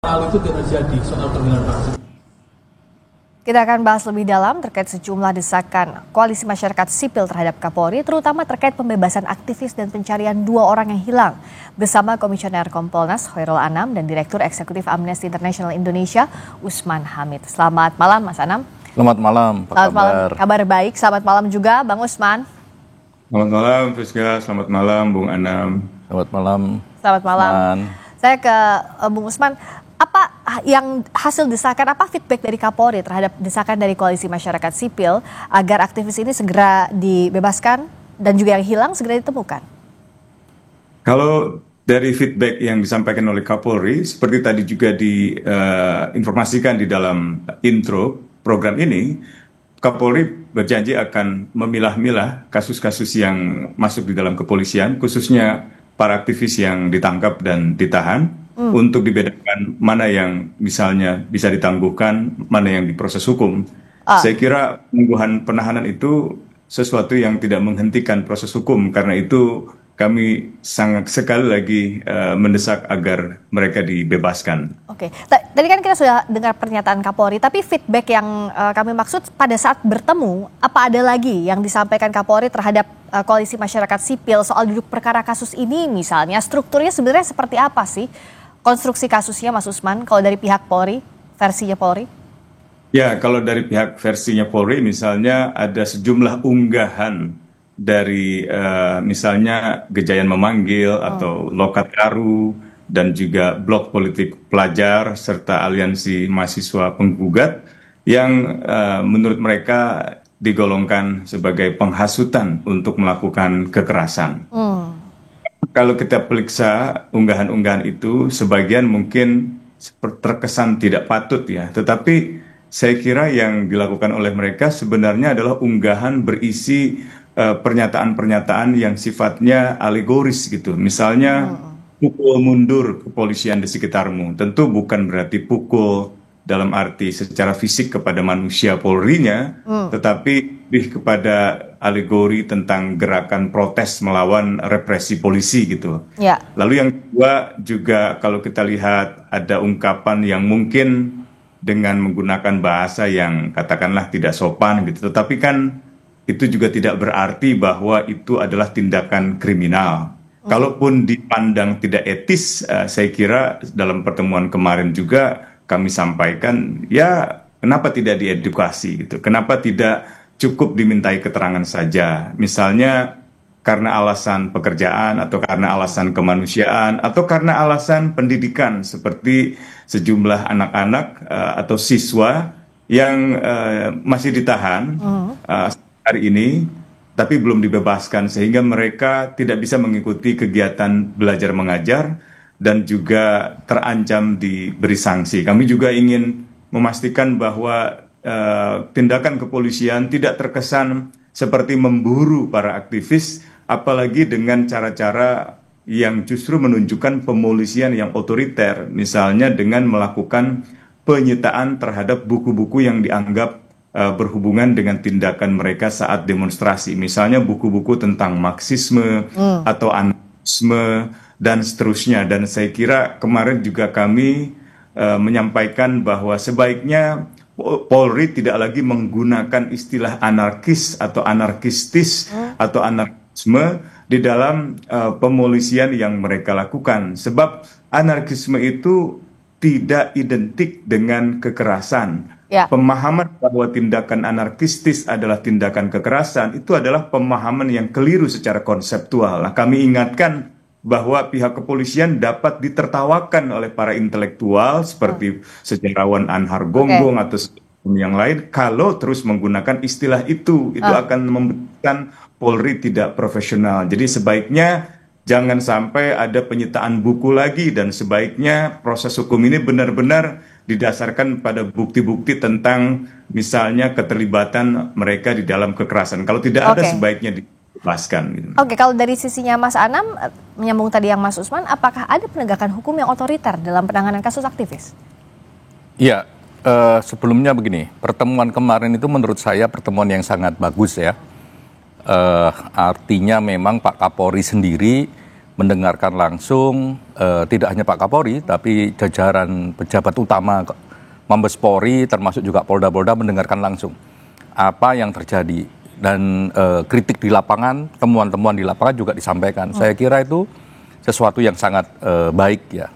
Hal itu tidak terjadi soal penggunaan vaksin. Kita akan bahas lebih dalam terkait sejumlah desakan koalisi masyarakat sipil terhadap Kapolri, terutama terkait pembebasan aktivis dan pencarian 2 orang yang hilang. Bersama Komisioner Kompolnas Hoirul Anam dan Direktur Eksekutif Amnesty International Indonesia Usman Hamid. Selamat malam Mas Anam. Selamat malam, Selamat malam, kabar baik. Selamat malam juga Bang Usman. Selamat malam Friska, selamat malam Bung Anam. Selamat malam. Selamat malam. Saya ke Bung Usman. Apa yang hasil desakan, apa feedback dari Kapolri terhadap desakan dari koalisi masyarakat sipil agar aktivis ini segera dibebaskan dan juga yang hilang segera ditemukan? Kalau dari feedback yang disampaikan oleh Kapolri, seperti tadi juga diinformasikan di dalam intro program ini, Kapolri berjanji akan memilah-milah kasus-kasus yang masuk di dalam kepolisian, khususnya para aktivis yang ditangkap dan ditahan, untuk dibedakan mana yang misalnya bisa ditangguhkan, mana yang diproses hukum. Saya kira penangguhan penahanan itu sesuatu yang tidak menghentikan proses hukum, karena itu kami sangat sekali lagi mendesak agar mereka dibebaskan. Oke, tadi kan kita sudah dengar pernyataan Kapolri, tapi feedback yang kami maksud pada saat bertemu, apa ada lagi yang disampaikan Kapolri terhadap koalisi masyarakat sipil soal duduk perkara kasus ini misalnya, strukturnya sebenarnya seperti apa sih? Konstruksi kasusnya Mas Usman, kalau dari pihak Polri, versinya Polri? Ya, kalau dari pihak versinya Polri misalnya ada sejumlah unggahan dari misalnya Gejayan Memanggil atau Lokataru dan juga Blok Politik Pelajar serta Aliansi Mahasiswa Penggugat yang menurut mereka digolongkan sebagai penghasutan untuk melakukan kekerasan. Kalau kita periksa unggahan-unggahan itu, sebagian mungkin terkesan tidak patut ya, tetapi saya kira yang dilakukan oleh mereka sebenarnya adalah unggahan berisi pernyataan-pernyataan yang sifatnya alegoris gitu. Misalnya pukul mundur kepolisian di sekitarmu, tentu bukan berarti pukul dalam arti secara fisik kepada manusia Polri-nya, tetapi lebih kepada alegori tentang gerakan protes melawan represi polisi gitu. Ya. Lalu yang kedua juga kalau kita lihat ada ungkapan yang mungkin dengan menggunakan bahasa yang katakanlah tidak sopan gitu, tetapi kan itu juga tidak berarti bahwa itu adalah tindakan kriminal. Kalaupun dipandang tidak etis, saya kira dalam pertemuan kemarin juga kami sampaikan, ya kenapa tidak diedukasi gitu, kenapa tidak cukup dimintai keterangan saja, misalnya karena alasan pekerjaan atau karena alasan kemanusiaan atau karena alasan pendidikan, seperti sejumlah anak-anak atau siswa yang masih ditahan hari ini tapi belum dibebaskan sehingga mereka tidak bisa mengikuti kegiatan belajar mengajar dan juga terancam diberi sanksi. Kami juga ingin memastikan bahwa tindakan kepolisian tidak terkesan seperti memburu para aktivis, apalagi dengan cara-cara yang justru menunjukkan pemolisian yang otoriter, misalnya dengan melakukan penyitaan terhadap buku-buku yang dianggap berhubungan dengan tindakan mereka saat demonstrasi, misalnya buku-buku tentang Marxisme atau anarkisme dan seterusnya. Dan saya kira kemarin juga kami menyampaikan bahwa sebaiknya Polri tidak lagi menggunakan istilah anarkis atau anarkistis atau anarkisme di dalam pemolisian yang mereka lakukan. Sebab anarkisme itu tidak identik dengan kekerasan. Ya. Pemahaman bahwa tindakan anarkistis adalah tindakan kekerasan itu adalah pemahaman yang keliru secara konseptual. Nah, kami ingatkan bahwa pihak kepolisian dapat ditertawakan oleh para intelektual seperti sejarawan Anhar Gonggong atau yang lain kalau terus menggunakan istilah itu akan memberikan Polri tidak profesional. Jadi sebaiknya jangan sampai ada penyitaan buku lagi, dan sebaiknya proses hukum ini benar-benar didasarkan pada bukti-bukti tentang misalnya keterlibatan mereka di dalam kekerasan. Kalau tidak ada sebaiknya lepaskan. Gitu. Oke, kalau dari sisinya Mas Anam, menyambung tadi yang Mas Usman, apakah ada penegakan hukum yang otoriter dalam penanganan kasus aktivis? Iya, sebelumnya begini, pertemuan kemarin itu menurut saya pertemuan yang sangat bagus ya. Artinya memang Pak Kapolri sendiri mendengarkan langsung tidak hanya Pak Kapolri, tapi jajaran pejabat utama Mabes Polri, termasuk juga Polda-Polda mendengarkan langsung apa yang terjadi. Dan kritik di lapangan, temuan-temuan di lapangan juga disampaikan. Saya kira itu sesuatu yang sangat baik ya.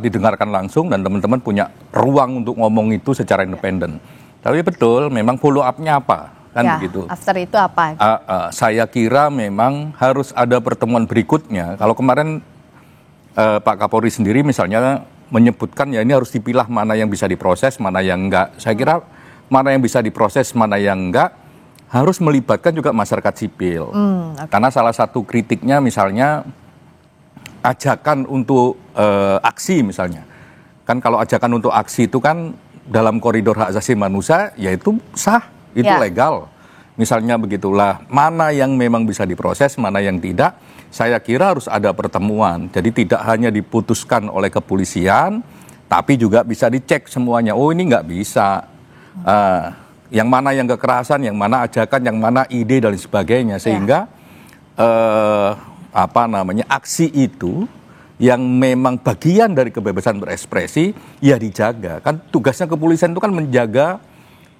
Didengarkan langsung dan teman-teman punya ruang untuk ngomong itu secara independen. Tapi betul, memang follow up-nya apa? Kan ya, begitu. After itu apa? Saya kira memang harus ada pertemuan berikutnya. Kalau kemarin Pak Kapolri sendiri misalnya menyebutkan ya ini harus dipilah mana yang bisa diproses, mana yang enggak. Saya kira mana yang bisa diproses, mana yang enggak, harus melibatkan juga masyarakat sipil. Okay. Karena salah satu kritiknya misalnya ajakan untuk aksi misalnya. Kan kalau ajakan untuk aksi itu kan dalam koridor hak asasi manusia, yaitu sah, itu legal. Misalnya begitulah, mana yang memang bisa diproses, mana yang tidak, saya kira harus ada pertemuan. Jadi tidak hanya diputuskan oleh kepolisian, tapi juga bisa dicek semuanya. Oh ini nggak bisa. Yang mana yang kekerasan, yang mana ajakan, yang mana ide dan sebagainya. Sehingga aksi itu yang memang bagian dari kebebasan berekspresi ya dijaga. Kan tugasnya kepolisian itu kan menjaga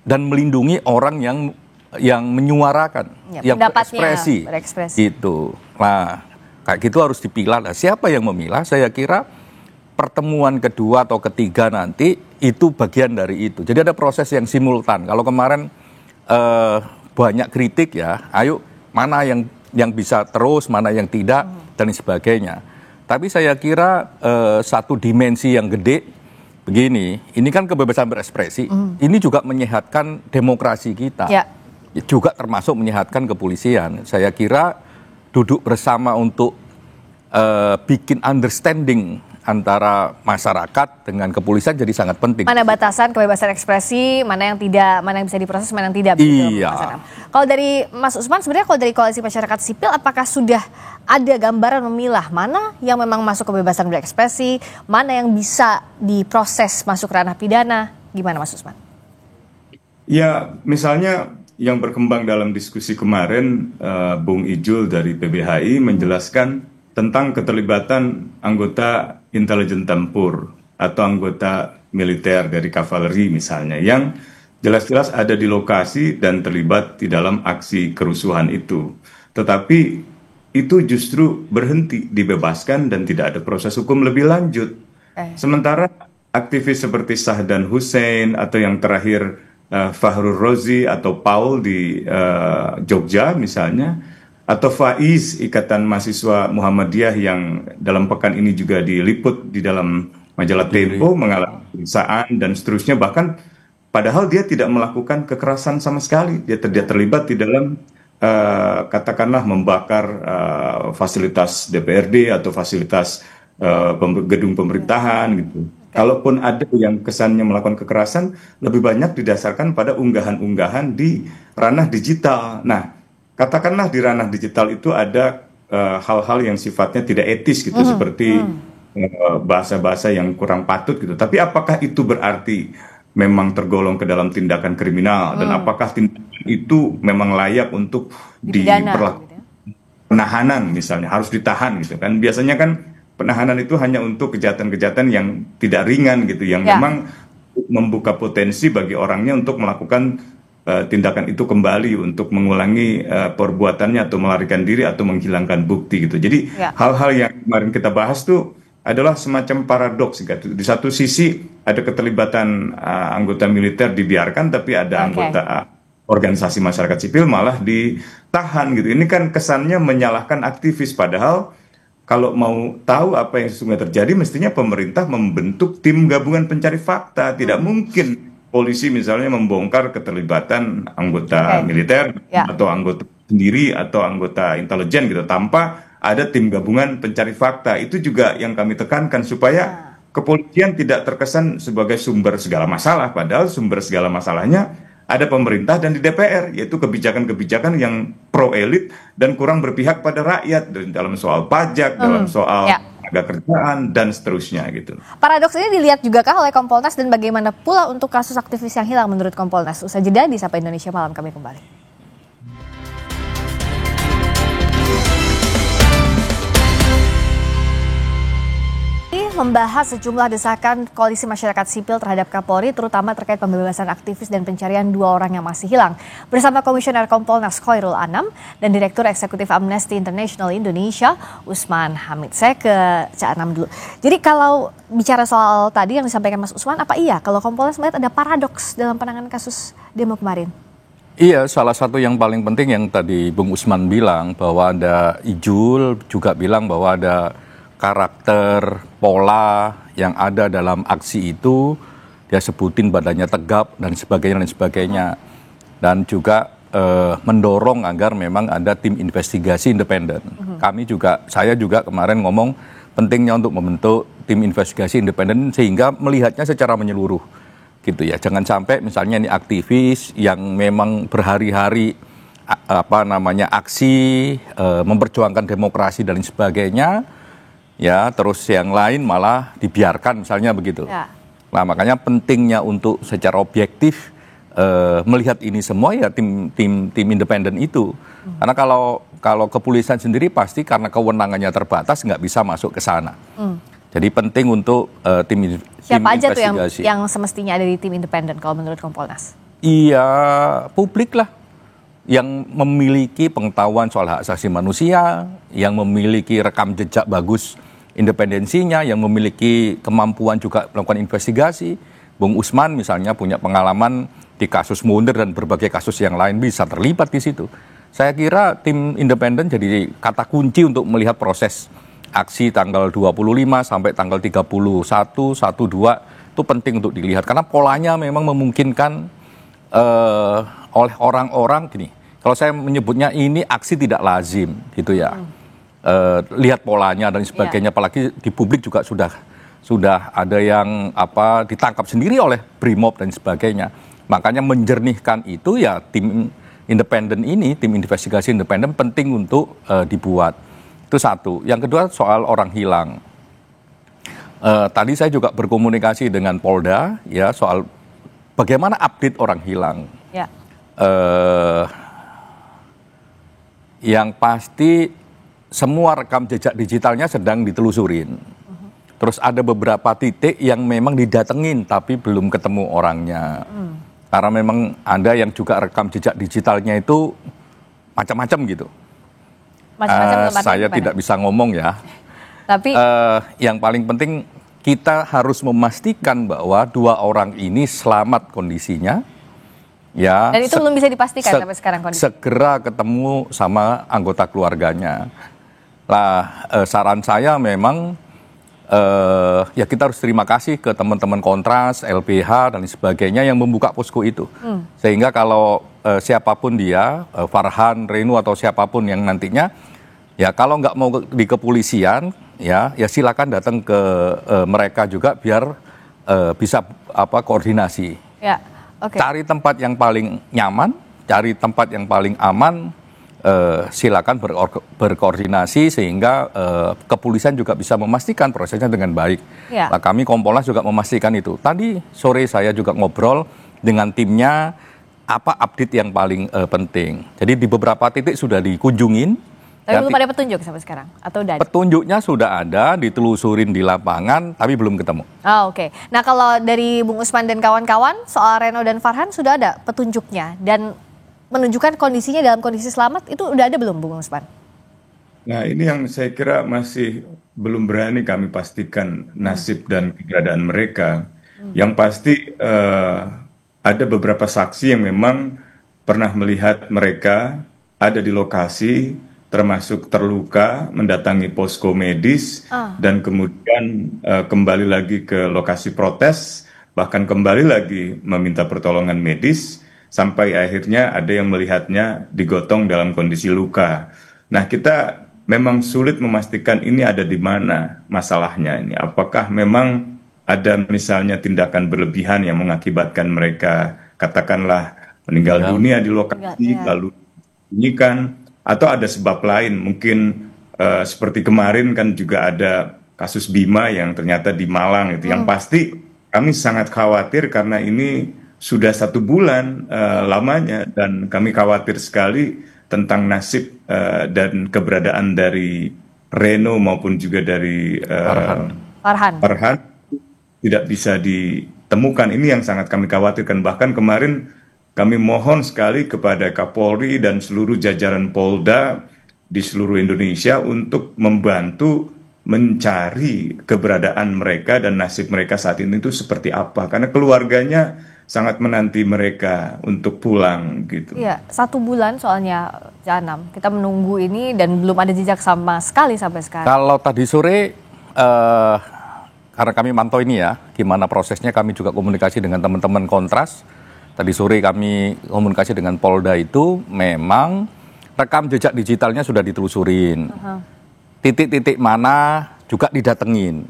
dan melindungi orang yang menyuarakan, yang berekspresi. Gitu. Nah, kayak gitu harus dipilah. Nah, siapa yang memilah? Saya kira pertemuan kedua atau ketiga nanti itu bagian dari itu. Jadi ada proses yang simultan. Kalau kemarin banyak kritik ya, ayo mana yang bisa terus, mana yang tidak dan sebagainya. Tapi saya kira satu dimensi yang gede begini, ini kan kebebasan berekspresi, ini juga menyehatkan demokrasi kita, juga termasuk menyehatkan kepolisian. Saya kira duduk bersama untuk bikin understanding antara masyarakat dengan kepolisian jadi sangat penting. Mana batasan kebebasan ekspresi, mana yang tidak, mana yang bisa diproses, mana yang tidak. Iya. Kalau dari Mas Usman, sebenarnya kalau dari Koalisi Masyarakat Sipil, apakah sudah ada gambaran memilah mana yang memang masuk kebebasan berekspresi, mana yang bisa diproses masuk ranah pidana? Gimana Mas Usman? Ya, misalnya yang berkembang dalam diskusi kemarin, Bung Ijul dari PBHI menjelaskan tentang keterlibatan anggota intelijen tempur atau anggota militer dari kavaleri misalnya, yang jelas-jelas ada di lokasi dan terlibat di dalam aksi kerusuhan itu. Tetapi itu justru berhenti, dibebaskan dan tidak ada proses hukum lebih lanjut. Sementara aktivis seperti Sahdan Hussein atau yang terakhir Fahrul Rozi atau Paul di Jogja misalnya, atau Faiz, Ikatan Mahasiswa Muhammadiyah yang dalam pekan ini juga diliput di dalam majalah Tempo mengalami penyiksaan dan seterusnya, bahkan padahal dia tidak melakukan kekerasan sama sekali, dia terlibat di dalam katakanlah membakar fasilitas DPRD atau fasilitas gedung pemerintahan gitu. Kalaupun ada yang kesannya melakukan kekerasan, lebih banyak didasarkan pada unggahan-unggahan di ranah digital. Nah, katakanlah di ranah digital itu ada hal-hal yang sifatnya tidak etis gitu, seperti bahasa-bahasa yang kurang patut gitu. Tapi apakah itu berarti memang tergolong ke dalam tindakan kriminal, dan apakah tindakan itu memang layak untuk diperlakukan penahanan misalnya, harus ditahan gitu kan? Biasanya kan penahanan itu hanya untuk kejahatan-kejahatan yang tidak ringan gitu, yang memang membuka potensi bagi orangnya untuk melakukan tindakan itu kembali untuk mengulangi perbuatannya atau melarikan diri atau menghilangkan bukti gitu. Jadi hal-hal yang kemarin kita bahas tuh adalah semacam paradoks gitu. Di satu sisi ada keterlibatan anggota militer dibiarkan, tapi ada anggota organisasi masyarakat sipil malah ditahan gitu. Ini kan kesannya menyalahkan aktivis, padahal kalau mau tahu apa yang sesungguhnya terjadi, mestinya pemerintah membentuk tim gabungan pencari fakta. Tidak mungkin polisi misalnya membongkar keterlibatan anggota militer atau anggota sendiri atau anggota intelijen gitu tanpa ada tim gabungan pencari fakta. Itu juga yang kami tekankan, supaya kepolisian tidak terkesan sebagai sumber segala masalah, padahal sumber segala masalahnya ada pemerintah dan di DPR, yaitu kebijakan-kebijakan yang pro elit dan kurang berpihak pada rakyat dalam soal pajak, dalam soal tenaga kerjaan dan seterusnya gitu. Paradoks ini dilihat juga kah oleh Kompolnas, dan bagaimana pula untuk kasus aktivis yang hilang menurut Kompolnas? Usai jeda di Sapa Indonesia Malam, kami kembali. membahas sejumlah desakan koalisi masyarakat sipil terhadap Kapolri, terutama terkait pembebasan aktivis dan pencarian 2 orang yang masih hilang. Bersama Komisioner Kompolnas Khoirul Anam dan Direktur Eksekutif Amnesty International Indonesia, Usman Hamid. Saya ke Cak Anam dulu. Jadi kalau bicara soal tadi yang disampaikan Mas Usman, apa iya kalau Kompolnas melihat ada paradoks dalam penanganan kasus demo kemarin? Iya, salah satu yang paling penting yang tadi Bung Usman bilang bahwa ada Ijul juga bilang bahwa ada karakter, pola yang ada dalam aksi itu, dia sebutin badannya tegap dan sebagainya. Dan juga mendorong agar memang ada tim investigasi independen. Saya juga kemarin ngomong pentingnya untuk membentuk tim investigasi independen sehingga melihatnya secara menyeluruh. Gitu ya, jangan sampai misalnya ini aktivis yang memang berhari-hari aksi, memperjuangkan demokrasi dan sebagainya, ya terus yang lain malah dibiarkan misalnya begitu. Ya. Nah makanya pentingnya untuk secara objektif melihat ini semua ya tim independen itu. Karena kalau kepolisian sendiri pasti karena kewenangannya terbatas nggak bisa masuk ke sana. Jadi penting untuk tim siapa aja investigasi. Tuh yang semestinya ada di tim independen kalau menurut Kompolnas? Iya, publik lah yang memiliki pengetahuan soal hak asasi manusia, yang memiliki rekam jejak bagus independensinya, yang memiliki kemampuan juga melakukan investigasi. Bung Usman misalnya punya pengalaman di kasus Munir dan berbagai kasus yang lain bisa terlibat di situ. Saya kira tim independen jadi kata kunci untuk melihat proses aksi tanggal 25 sampai tanggal 31, 12 itu penting untuk dilihat karena polanya memang memungkinkan oleh orang-orang gini. Kalau saya menyebutnya ini aksi tidak lazim gitu ya. Lihat polanya dan sebagainya, apalagi di publik juga sudah ada yang ditangkap sendiri oleh Brimob dan sebagainya. Makanya menjernihkan itu ya tim independen ini, tim investigasi independen penting untuk dibuat. Itu satu. Yang kedua soal orang hilang. Tadi saya juga berkomunikasi dengan Polda ya soal bagaimana update orang hilang. Ya. Yang pasti semua rekam jejak digitalnya sedang ditelusurin. Terus ada beberapa titik yang memang didatengin tapi belum ketemu orangnya. Karena memang ada yang juga rekam jejak digitalnya itu macam-macam gitu. Saya tidak bisa ngomong ya. Tapi yang paling penting kita harus memastikan bahwa 2 orang ini selamat kondisinya. Ya, dan itu belum bisa dipastikan sampai sekarang kondisi. Segera ketemu sama anggota keluarganya. Lah, saran saya memang ya kita harus terima kasih ke teman-teman Kontras, LBH dan sebagainya yang membuka posko itu. Sehingga kalau siapapun dia, Farhan, Renu atau siapapun yang nantinya, ya kalau nggak mau di kepolisian, ya silakan datang ke mereka juga biar bisa koordinasi. Ya. Okay. Cari tempat yang paling nyaman, cari tempat yang paling aman, silakan berkoordinasi sehingga kepolisian juga bisa memastikan prosesnya dengan baik. Ya. Nah, kami Kompolnas juga memastikan itu. Tadi sore saya juga ngobrol dengan timnya, apa update yang paling penting. Jadi di beberapa titik sudah dikunjungin. Tapi belum ada petunjuk sampai sekarang? Atau udah ada? Petunjuknya sudah ada, ditelusurin di lapangan, tapi belum ketemu. Oh, oke. Nah kalau dari Bung Usman dan kawan-kawan, soal Reno dan Farhan sudah ada petunjuknya? Dan menunjukkan kondisinya dalam kondisi selamat, itu udah ada belum Bung Usman? Nah ini yang saya kira masih belum berani kami pastikan nasib dan keberadaan mereka. Yang pasti ada beberapa saksi yang memang pernah melihat mereka ada di lokasi, termasuk terluka, mendatangi posko medis, dan kemudian kembali lagi ke lokasi protes, bahkan kembali lagi meminta pertolongan medis, sampai akhirnya ada yang melihatnya digotong dalam kondisi luka. Nah, kita memang sulit memastikan ini ada di mana masalahnya ini. Apakah memang ada misalnya tindakan berlebihan yang mengakibatkan mereka, katakanlah, meninggal dunia di lokasi, lalu disembunyikan, atau ada sebab lain, mungkin seperti kemarin kan juga ada kasus Bima yang ternyata di Malang itu. Yang pasti kami sangat khawatir karena ini sudah 1 bulan lamanya dan kami khawatir sekali tentang nasib dan keberadaan dari Reno maupun juga dari Farhan tidak bisa ditemukan. Ini yang sangat kami khawatirkan. Bahkan kemarin kami mohon sekali kepada Kapolri dan seluruh jajaran Polda di seluruh Indonesia untuk membantu mencari keberadaan mereka dan nasib mereka saat ini itu seperti apa. Karena keluarganya sangat menanti mereka untuk pulang gitu. Iya, 1 bulan soalnya Janam. Kita menunggu ini dan belum ada jejak sama sekali sampai sekarang. Kalau tadi sore, karena kami mantau ini ya, gimana prosesnya, kami juga komunikasi dengan teman-teman Kontras. Tadi sore kami komunikasi dengan Polda itu memang rekam jejak digitalnya sudah ditelusurin. Titik-titik mana juga didatengin.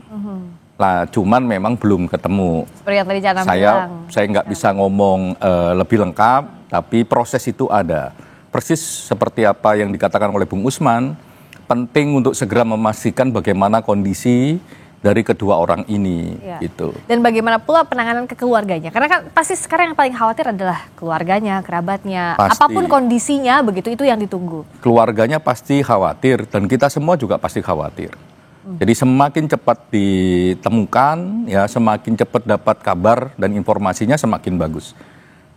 Lah, cuman memang belum ketemu. Seperti yang tadi Janam bilang. Saya nggak bisa ngomong lebih lengkap, tapi proses itu ada. Persis seperti apa yang dikatakan oleh Bung Usman, penting untuk segera memastikan bagaimana kondisi dari kedua orang ini, gitu. Dan bagaimana pula penanganan ke keluarganya? Karena kan pasti sekarang yang paling khawatir adalah keluarganya, kerabatnya, Pasti. apapun kondisinya, begitu itu yang ditunggu. Keluarganya pasti khawatir dan kita semua juga pasti khawatir. Jadi semakin cepat ditemukan, ya semakin cepat dapat kabar dan informasinya semakin bagus.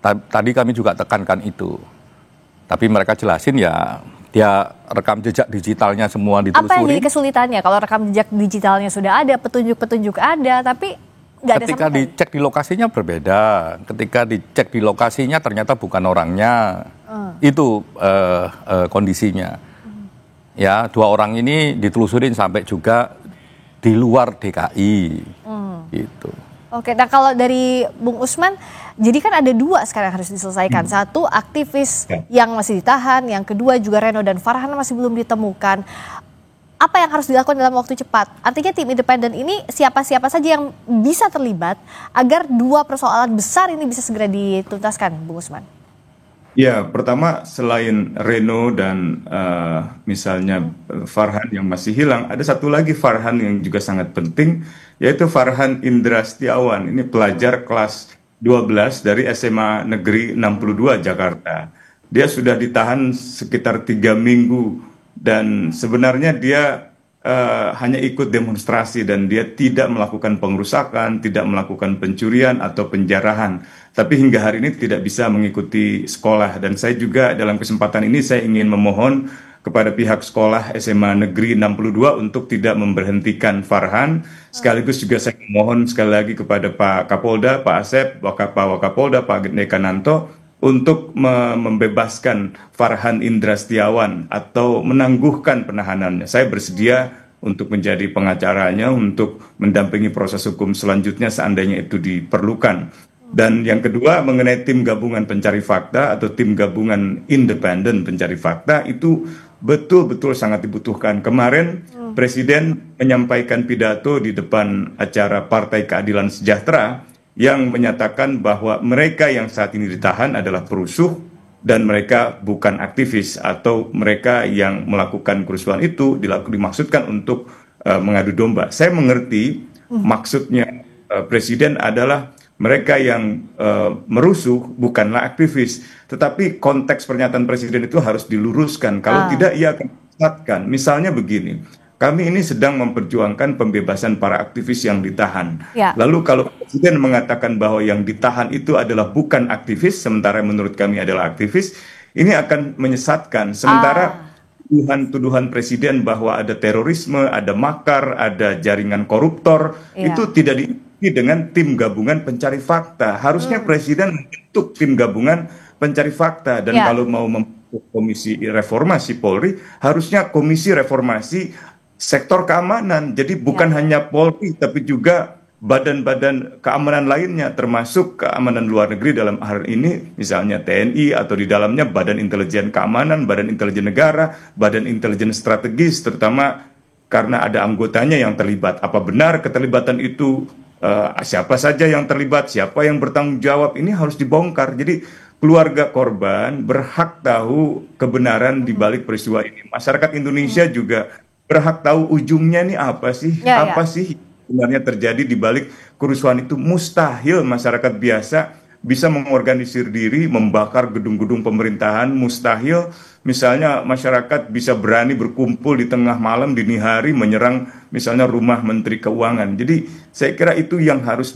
Tadi kami juga tekankan itu. Tapi mereka jelasin ya, dia rekam jejak digitalnya semua ditelusuri. Apa yang jadi kesulitannya kalau rekam jejak digitalnya sudah ada, petunjuk-petunjuk ada, tapi nggak ada sama Ketika sekali? dicek di lokasinya berbeda. Ketika dicek di lokasinya ternyata bukan orangnya. Itu kondisinya. Ya, 2 orang ini ditelusurin sampai juga di luar DKI. Gitu. Oke, nah kalau dari Bung Usman, jadi kan ada 2 sekarang yang harus diselesaikan. 1 aktivis yang masih ditahan, yang kedua juga Reno dan Farhan masih belum ditemukan. Apa yang harus dilakukan dalam waktu cepat? Artinya tim independen ini siapa-siapa saja yang bisa terlibat agar 2 persoalan besar ini bisa segera dituntaskan, Bung Usman? Ya, pertama selain Reno dan misalnya Farhan yang masih hilang, ada satu lagi Farhan yang juga sangat penting, yaitu Farhan Indra Setiawan. Ini pelajar kelas 12 dari SMA Negeri 62 Jakarta. Dia sudah ditahan sekitar 3 minggu dan sebenarnya dia hanya ikut demonstrasi dan dia tidak melakukan pengerusakan, tidak melakukan pencurian atau penjarahan. Tapi hingga hari ini tidak bisa mengikuti sekolah. Dan saya juga dalam kesempatan ini saya ingin memohon kepada pihak sekolah SMA Negeri 62 untuk tidak memberhentikan Farhan. Sekaligus juga saya memohon sekali lagi kepada Pak Kapolda, Pak Asep, Pak Wakapolda, Pak Dekananto untuk membebaskan Farhan Indra Setiawan atau menangguhkan penahanannya. Saya bersedia untuk menjadi pengacaranya, untuk mendampingi proses hukum selanjutnya seandainya itu diperlukan. Dan yang kedua mengenai tim gabungan pencari fakta atau tim gabungan independen pencari fakta itu betul-betul sangat dibutuhkan. Kemarin Presiden menyampaikan pidato di depan acara Partai Keadilan Sejahtera yang menyatakan bahwa mereka yang saat ini ditahan adalah perusuh dan mereka bukan aktivis atau mereka yang melakukan kerusuhan itu dimaksudkan untuk mengadu domba. Saya mengerti maksudnya Presiden adalah mereka yang merusuh bukanlah aktivis, tetapi konteks pernyataan Presiden itu harus diluruskan. Kalau tidak, ia akan menyesatkan. Misalnya begini, kami ini sedang memperjuangkan pembebasan para aktivis yang ditahan. Lalu kalau Presiden mengatakan bahwa yang ditahan itu adalah bukan aktivis, sementara menurut kami adalah aktivis, ini akan menyesatkan. Sementara tuduhan Presiden bahwa ada terorisme, ada makar, ada jaringan koruptor, itu tidak diikuti dengan tim gabungan pencari fakta. Harusnya Presiden membentuk tim gabungan pencari fakta. Dan kalau mau membentuk komisi reformasi Polri, harusnya komisi reformasi sektor keamanan. Jadi bukan hanya Polri, tapi juga badan-badan keamanan lainnya, termasuk keamanan luar negeri dalam hal ini, misalnya TNI atau di dalamnya Badan Intelijen Keamanan, Badan Intelijen Negara, Badan Intelijen Strategis, terutama karena ada anggotanya yang terlibat. Apa benar keterlibatan itu? Siapa saja yang terlibat, siapa yang bertanggung jawab, ini harus dibongkar. Jadi keluarga korban berhak tahu kebenaran di balik peristiwa ini. Masyarakat Indonesia juga berhak tahu ujungnya ini apa sih? Apa sih sebenarnya terjadi di balik kerusuhan itu? Mustahil masyarakat biasa bisa mengorganisir diri, membakar gedung-gedung pemerintahan. Mustahil misalnya masyarakat bisa berani berkumpul di tengah malam, dini hari, menyerang misalnya rumah Menteri Keuangan. Jadi saya kira itu yang harus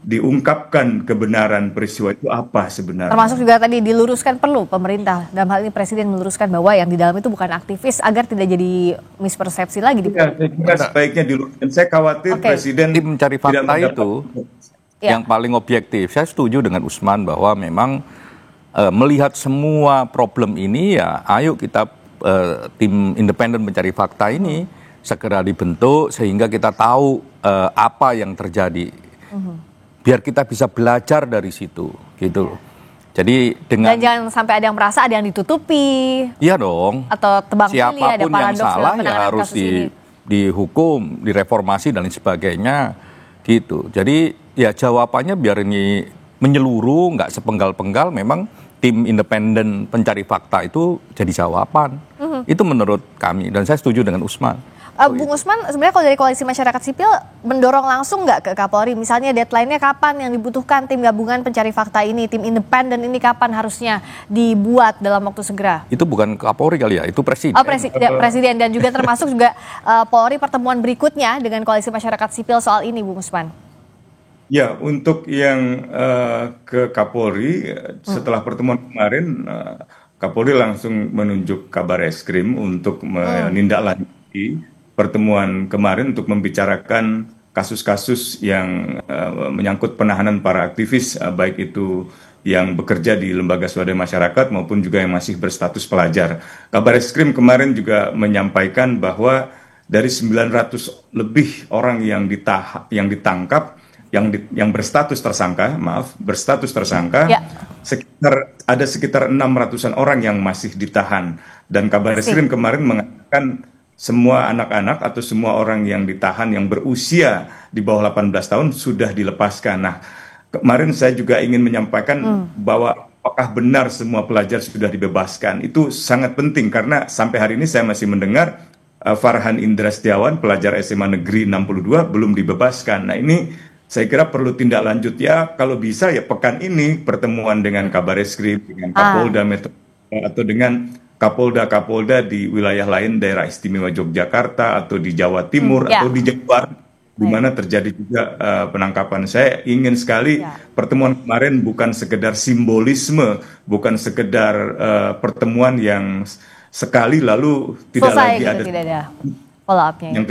diungkapkan kebenaran peristiwa itu apa sebenarnya. Termasuk juga tadi diluruskan perlu pemerintah, dalam hal ini Presiden meluruskan bahwa yang di dalam itu bukan aktivis agar tidak jadi mispersepsi lagi. Ya, saya kira sebaiknya diluruskan. Saya khawatir Presiden tim mencari fakta itu yang paling objektif. Saya setuju dengan Usman bahwa memang melihat semua problem ini ya ayo kita tim independen pencari fakta ini segera dibentuk sehingga kita tahu apa yang terjadi. Biar kita bisa belajar dari situ, gitu. Jadi dengan... Dan jangan sampai ada yang merasa ada yang ditutupi. Iya dong. Atau tebang pilih, ada paradoks yang salah ya harus dihukum, direformasi dan lain sebagainya, gitu. Jadi ya jawabannya biar ini menyeluruh, nggak sepenggal-penggal, memang tim independen pencari fakta itu jadi jawaban. Itu menurut kami, dan saya setuju dengan Usman. Bung Usman, sebenarnya kalau dari Koalisi Masyarakat Sipil mendorong langsung nggak ke Kapolri? Misalnya deadline-nya kapan yang dibutuhkan tim gabungan pencari fakta ini, tim independen ini kapan harusnya dibuat dalam waktu segera? Itu bukan Kapolri kali ya, itu Presiden. Oh, Presiden dan juga termasuk juga Polri pertemuan berikutnya dengan Koalisi Masyarakat Sipil soal ini, Bung Usman. Ya, untuk yang ke Kapolri, setelah pertemuan kemarin, Kapolri langsung menunjuk Kabareskrim untuk menindaklanjuti pertemuan kemarin untuk membicarakan kasus-kasus yang menyangkut penahanan para aktivis, baik itu yang bekerja di lembaga swadaya masyarakat maupun juga yang masih berstatus pelajar. Kabareskrim kemarin juga menyampaikan bahwa dari 900 lebih orang yang ditangkap, yang berstatus tersangka, ada sekitar 600-an orang yang masih ditahan. Dan Kabareskrim kemarin mengatakan semua anak-anak atau semua orang yang ditahan yang berusia di bawah 18 tahun sudah dilepaskan. Nah, kemarin saya juga ingin menyampaikan bahwa apakah benar semua pelajar sudah dibebaskan. Itu sangat penting karena sampai hari ini saya masih mendengar Farhan Indra Setiawan, pelajar SMA Negeri 62, belum dibebaskan. Nah, ini saya kira perlu tindak lanjut ya, kalau bisa ya pekan ini pertemuan dengan Kabareskrim, dengan Kapolda Metro atau dengan Kapolda di wilayah lain, daerah istimewa Yogyakarta atau di Jawa Timur atau di Jawa di mana terjadi juga penangkapan. Saya ingin sekali pertemuan kemarin bukan sekedar simbolisme, bukan sekedar pertemuan yang sekali lalu tidak lagi ada. Tidak ada follow up-nya. Yang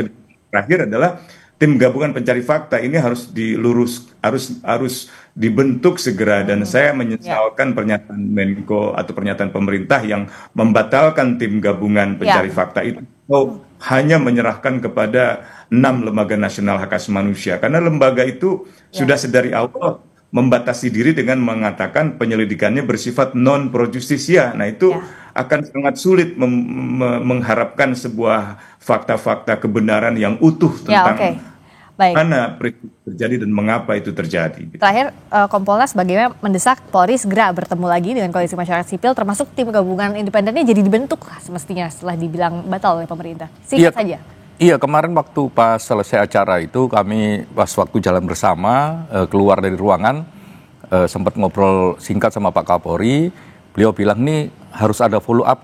terakhir adalah tim gabungan pencari fakta ini harus harus dibentuk segera, dan saya menyesalkan pernyataan Menko atau pernyataan pemerintah yang membatalkan tim gabungan pencari fakta itu hanya menyerahkan kepada 6 lembaga nasional hak asasi manusia, karena lembaga itu sudah sedari awal membatasi diri dengan mengatakan penyelidikannya bersifat non pro justisia. Nah itu akan sangat sulit mengharapkan sebuah fakta-fakta kebenaran yang utuh tentang mana peristiwa terjadi dan mengapa itu terjadi. Terakhir, Kompolnas bagaimana mendesak Polri segera bertemu lagi dengan Koalisi Masyarakat Sipil, termasuk tim gabungan independennya jadi dibentuk semestinya setelah dibilang batal oleh pemerintah. Singkat saja. Iya, kemarin waktu pas selesai acara itu kami pas waktu jalan bersama keluar dari ruangan sempat ngobrol singkat sama Pak Kapolri. Beliau bilang nih harus ada follow up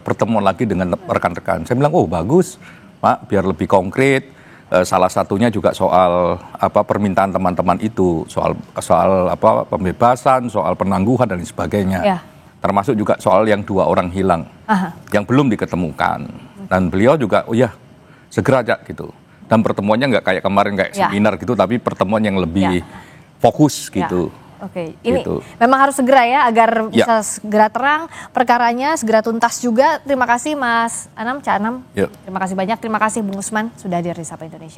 pertemuan lagi dengan rekan-rekan. Saya bilang bagus Pak, biar lebih konkret. Salah satunya juga soal permintaan teman-teman itu, soal pembebasan, soal penangguhan dan sebagainya. Termasuk juga soal yang 2 orang hilang yang belum diketemukan. Dan beliau juga segera aja gitu. Dan pertemuannya nggak kayak kemarin kayak seminar gitu, tapi pertemuan yang lebih fokus gitu. Oke, ini memang harus segera ya agar bisa segera terang perkaranya, segera tuntas juga. Terima kasih Mas Anam, Cak Anam. Terima kasih banyak. Terima kasih Bung Usman sudah hadir di Sapa Indonesia.